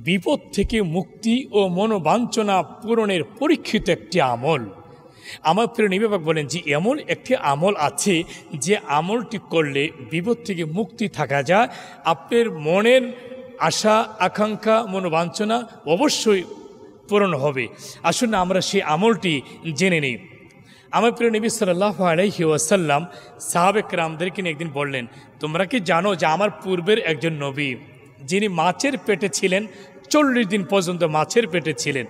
বিপদ থেকে মুক্তি ও মনোবাঞ্ছনা পূরণের পরীক্ষিত একটি আমল। আমার প্রিয় নিবেদক বলেন যে এমন একটি আমল আছে যে আমলটি করলে বিপদ থেকে মুক্তি থাকা যায়, আপনার মনের আশা আকাঙ্ক্ষা মনোবাঞ্ছনা অবশ্যই পূরণ হবে। আসুন আমরা সেই আমলটি জেনে নিই। আমার প্রিয় নবী সাল্লাল্লাহু আলাইহি ওয়াসাল্লাম সাহাবে কেরামদেরকে নিয়ে একদিন বললেন, তোমরা কি জানো যে আমার পূর্বের একজন নবী যিনি মাছের পেটে ছিলেন, 40 দিন পর্যন্ত মাছের পেটে ছিলেন,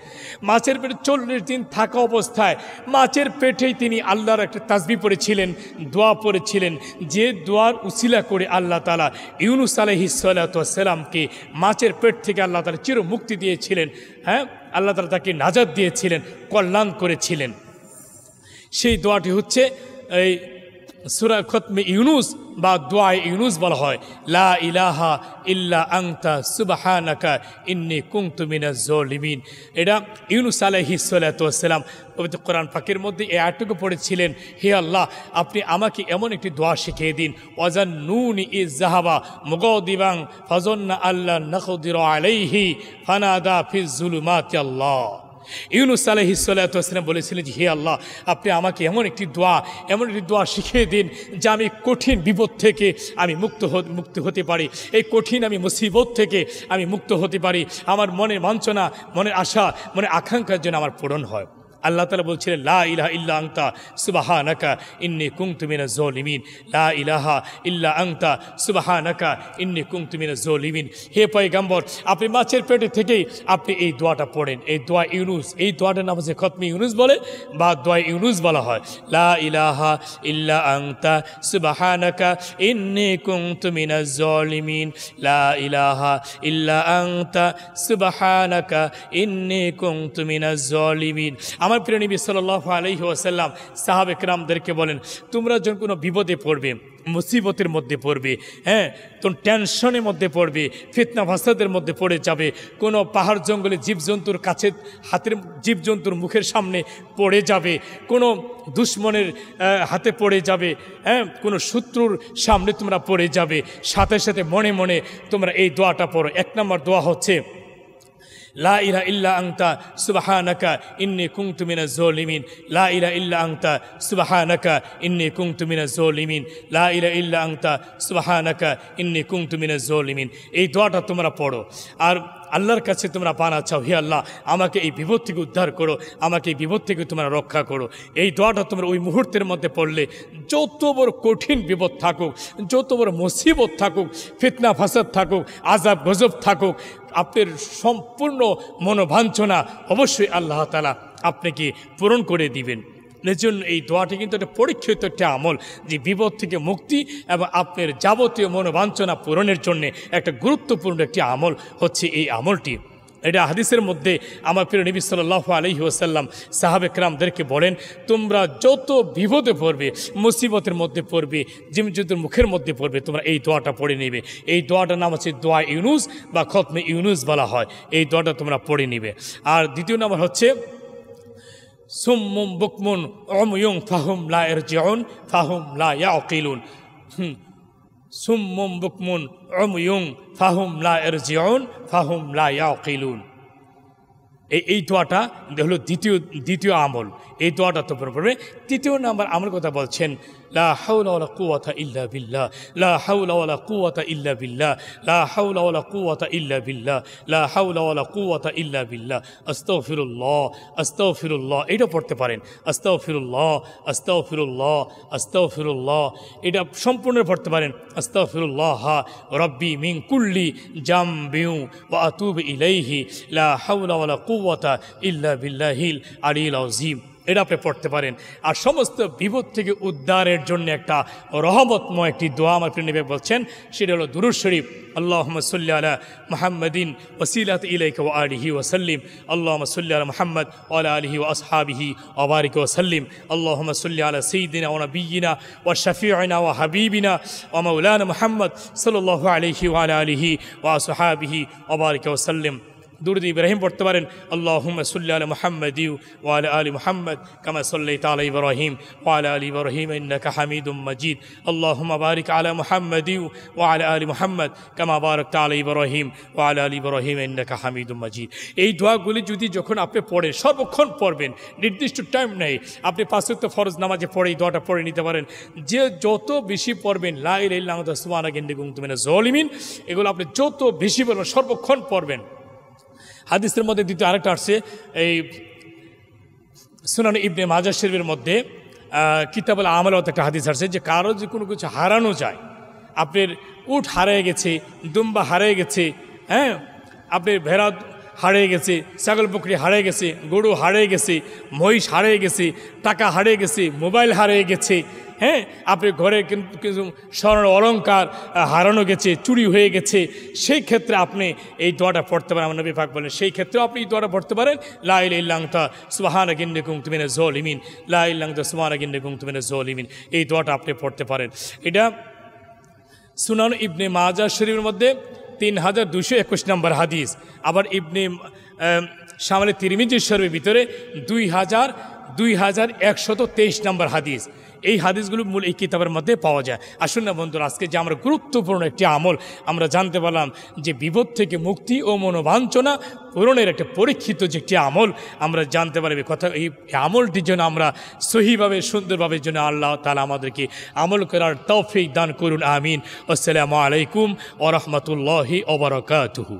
মাছের পেটে 40 দিন থাকা অবস্থায় মাছের পেটেই তিনি আল্লাহর একটা তাসবিহ পড়েছিলেন, দোয়া পড়েছিলেন, যে দোয়ার উসিলা করে আল্লাহ তাআলা ইউনুস আলাইহিস সালাতু ওয়াস সালামকে মাছের পেট থেকে আল্লাহ তাআলা চির মুক্তি দিয়েছিলেন। হ্যাঁ, আল্লাহ তাআলা তাকে নাজাত দিয়েছিলেন, কল্যাণ করেছিলেন। সেই দোয়াটি হচ্ছে এই সূরা খতমে ইউনুস বা দোয়া ইউনুস বলা হয়, লা ইলাহা ইল্লা আনতা সুবহানাকা ইন্নী কুনতু মিনাজ জালিমিন। এটা ইউনুস আলাইহিস সালাতু ওয়াস সালাম পবিত্র কোরআন পাকের মধ্যে এই আয়াতটুকু পড়েছিলেন, হে আল্লাহ, আপনি আমাকে এমন একটি দোয়া শিখিয়ে দিন, ওয়াজান্নুনি ইজ যাহাবা মুগাদিবান ফাযান্না আল্লা নাকদিরু আলাইহি ফানাদা ফিজ জুলুমাতি আল্লাহ। ইউনুস আলাইহিস সালাতু ওয়াস সালাম বলেছিলেন যে হে আল্লাহ, আপনি আমাকে এমন একটি দোয়া শিখিয়ে দিন যে আমি কঠিন বিপদ থেকে আমি মুক্ত হতে পারি, এই কঠিন আমি মুসিবত থেকে আমি মুক্ত হতে পারি, আমার মনের বাঞ্ছনা মনের আশা মনের আকাঙ্ক্ষার জন্য আমার পূরণ হয়। আল্লাহ তাআলা বলছিলেন, লা ইলাহা ইল্লা আনতা সুবহানাকা ইন্নী কুনতু মিনাজ জালিমিন, লা ইলাহা ইল্লা আনতা সুবহানাকা ইন্নী কুনতু মিনাজ জালিমিন। হে পয়গম্বর, আপনি মাছের পেটে থেকেই আপনি এই দোয়াটা পড়েন, এই দোয়া ইউনুস, এই দোয়াটার নাম হচ্ছে খতমে ইউনুস বলে বা দোয়া ইউনুস বলা হয়। লা ইলাহা ইল্লা আনতা সুবহানাকা ইন্নী কুনতু মিনাজ জালিমিন, লা ইলাহা ইল্লা আনতা সুবহানাকা ইন্নী কুনতু মিনাজ জালিমিন। আমার প্রিয় নবী সাল্লাল্লাহু আলাইহি ওয়াসাল্লাম সাহাবে কেরামদেরকে বলেন, তোমরা যখন কোনো বিপদে পড়বে, মুসিবতের মধ্যে পড়বে, হ্যাঁ, তোর টেনশনের মধ্যে পড়বে, ফিতনা ফাসাদের মধ্যে পড়ে যাবে, কোনো পাহাড় জঙ্গলে জীবজন্তুর কাছে হাতের জীবজন্তুর মুখের সামনে পড়ে যাবে, কোনো দুশ্মনের হাতে পড়ে যাবে, হ্যাঁ, কোনো শত্রুর সামনে তোমরা পড়ে যাবে, সাথে সাথে মনে মনে তোমরা এই দোয়াটা পড়ো। 1 নম্বর দোয়া হচ্ছে, লা ইলাহা ইল্লা আনতা সুবহানাকা ইন্নী কুনতু মিনাজ জালিমিন, লা ইলাহা ইল্লা আনতা সুবহানাকা ইন্নী কুনতু মিনাজ জালিমিন, লা ইলাহা ইল্লা আনতা সুবহানাকা ইন্নী কুনতু মিনাজ জালিমিন। এই দোয়াটা তোমরা পড়ো আর আল্লাহর কাছে তোমরা পানা চাও, হে আল্লাহ, আমাকে এই বিপদ থেকে উদ্ধার করো, আমাকে এই বিপদ থেকে তোমরা রক্ষা করো। এই দোয়াটা তোমরা ওই মুহূর্তের মধ্যে পড়লে যত বড় কঠিন বিপদ থাকুক, যত বড় মুসিবত থাকুক, ফিতনা ফাসাদ থাকুক, আযাব গজব থাকুক, আপনার সম্পূর্ণ মনোবাঞ্ছনা অবশ্যই আল্লাহ তাআলা আপনাকে পূরণ করে দিবেন। এজন্য এই দোয়াটি কিন্তু একটা পরীক্ষিত একটা আমল, যে বিপদ থেকে মুক্তি এবং আপনার যাবতীয় মনোবাঞ্ছনা পূরণের জন্য একটা গুরুত্বপূর্ণ একটি আমল হচ্ছে এই আমলটি। এটা হাদিসের মধ্যে আমার প্রিয় নবী সাল্লাল্লাহু আলাইহি ওয়াসাল্লাম সাহাবে কেরামদেরকে বলেন, তোমরা যত বিপদে পড়বে, মুসিবতের মধ্যে পড়বে, জীবজন্তুর মুখের মধ্যে পড়বে, তোমরা এই দোয়াটা পড়ে নেবে। এই দোয়াটার নাম হচ্ছে দোয়া ইউনুস বা খতমে ইউনুস বলা হয়। এই দোয়াটা তোমরা পড়ে নেবে। আর দ্বিতীয় নাম্বার হচ্ছে, সুম্মুম বুকমুন উময়ুন ফাহুম লা ইয়ারজিউন ফাহুম লা ইয়াকিলুন। সুম্মুম বুকমুন উময়ুন ফাহুম লা ইয়ারজিউন ফাহুম লা ইয়াকিলুন। এই দোয়াটা হলো দ্বিতীয় আমল। এই দোয়াটা তো পড়বে। তৃতীয় নাম্বার আমল কথা বলছেন, লা হাওলা ওয়ালা কুওয়াতা ইল্লা বিল্লাহ, লা হাওলা ওয়ালা কুওয়াতা ইল্লা বিল্লাহ, লা হাওলা ওয়ালা কুওয়াতা ইল্লা বিল্লাহ, লা হাওলা ওয়ালা কুওয়াতা ইল্লা বিল্লাহ, আস্তাগফিরুল্লাহ আস্তাগফিরুল্লাহ। এটা পড়তে পারেন, আস্তাগফিরুল্লাহ আস্তাগফিরুল্লাহ আস্তাগফিরুল্লাহ। এটা সম্পূর্ণ পড়তে পারেন, আস্তাগফিরুল্লাহ রাব্বি মিন কুল্লি জামবিউ ওয়া আতুবু ইলাইহি, লা হাওলা ওয়ালা কুওয়াতা ইল্লা বিল্লাহিল আলিয়্যিল আযীম। এটা আপনি পড়তে পারেন। আর সমস্ত বিপদ থেকে উদ্ধারের জন্য একটা রহমতময় একটি দোয়া আমার প্রিয় নবী বলছেন, সেটা হলো দুরূদ শরীফ। আল্লাহুম্মা সাল্লি আলা মুহাম্মাদিন ওয়াসিলাত ইলাইকা ওয়া আলিহি ওয়া সাল্লিম, আল্লাহুম্মা সাল্লি আলা মুহাম্মদ ওয়া আলা আলিহি ওয়া আসহাবিহি ওয়া বারিক ওয়া সাল্লিম, আল্লাহুম্মা সাল্লি আলা সাইয়্যিদিনা ওয়া নাবিয়্যিনা ওয়া শাফিঈনা ওয়া হাবিবিনা ওয়া মাওলানা মুহাম্মদ সাল্লাল্লাহু আলাইহি ওয়া আলা আলিহি ওয়া আসহাবিহি ওয়া বারিক ওয়া সাল্লিম। দুরুদ ইব্রাহিম পড়তে পারেন, আল্লাহুম্মা সাল্লি আলা মুহাম্মাদি ওয়া আলা আলি মুহাম্মাদ কামা সাল্লাইতা আলা ইব্রাহিম ওয়া আলা আলি ইব্রাহিম ইন্নাকা হামিদুম মাজিদ। আল্লাহুম্মা বারিক আলা মুহাম্মাদি ওয়া আলা আলি মুহাম্মাদ কামা বারাকতা আলা ইব্রাহিম ওয়া আলা আলি ইব্রাহিম ইন্নাকা হামিদুম মাজিদ। এই দোয়াগুলি যদি যখন আপনি পড়েন, সর্বক্ষণ পড়বেন, নির্দিষ্ট টাইম নেই, আপনি 5 ওয়াক্ত ফরজ নামাজে পড়ে এই দোয়াটা পড়ে নিতে পারেন। যে যত বেশি পড়বেন, লা ইলাহা ইল্লাল্লাহু সুবহানাকা ইন্নী কুনতু মিনাজ জালিমিন, এগুলো আপনি যত বেশি পড়বেন, সর্বক্ষণ পড়বেন। হাদিসের মধ্যে দ্বিতীয় আরেকটা আসছে, এই সুনান ইবনে মাজাহ শরীফের মধ্যে কিতাবুল আমালত একটা হাদিস আসছে যে কারো যে কোনো কিছু হারানো যায়, আপনার উট হারিয়ে গেছে, দুম্বা হারিয়ে গেছে, হ্যাঁ, আপনার ভেড়া হারিয়ে গেছে, ছাগল বকরি হারিয়ে গেছে, গরু হারিয়ে গেছে, মহিষ হারিয়ে গেছে, টাকা হারিয়ে গেছে, মোবাইল হারিয়ে গেছে, হ্যাঁ, আপনার ঘরে কিছু স্বর্ণ অলঙ্কার হারানো গেছে, চুরি হয়ে গেছে, সেই ক্ষেত্রে আপনি এই দোয়াটা পড়তে পারেন। আমার নবী পাক বলেন সেই ক্ষেত্রেও আপনি এই দোয়াটা পড়তে পারেন, লা ইলাহা ইল্লা আনতা সুবহানাকা ইন্নী কুনতু মিনাজ জালিমিন, লা ইলাহা ইল্লা আনতা সুবহানাকা ইন্নী কুনতু মিনাজ জালিমিন। এই দোয়াটা আপনি পড়তে পারেন। এটা সুনান ইবনে মাজাহ শরীফের মধ্যে 3221 নম্বর হাদিস। আবার ইবনে শামালে তিরমিজি শরীফের ভিতরে 2123 নম্বর হাদিস। এই হাদিসগুলো মূল এই কিতাবের মধ্যে পাওয়া যায়। আসুন না বন্ধুরা, আজকে যে আমরা গুরুত্বপূর্ণ একটি আমল আমরা জানতে পারলাম, যে বিপদ থেকে মুক্তি ও মনোবাঞ্ছনা পূরণের একটা পরীক্ষিত যে একটি আমল আমরা জানতে পারবি কথা। এই আমলটির জন্য আমরা সহিভাবে সুন্দরভাবে জন্য আল্লাহ তাআলা আমাদেরকে আমল করার তৌফিক দান করুন, আমিন। আসসালামু আলাইকুম ওয়া রাহমাতুল্লাহি ওয়া বারাকাতুহু।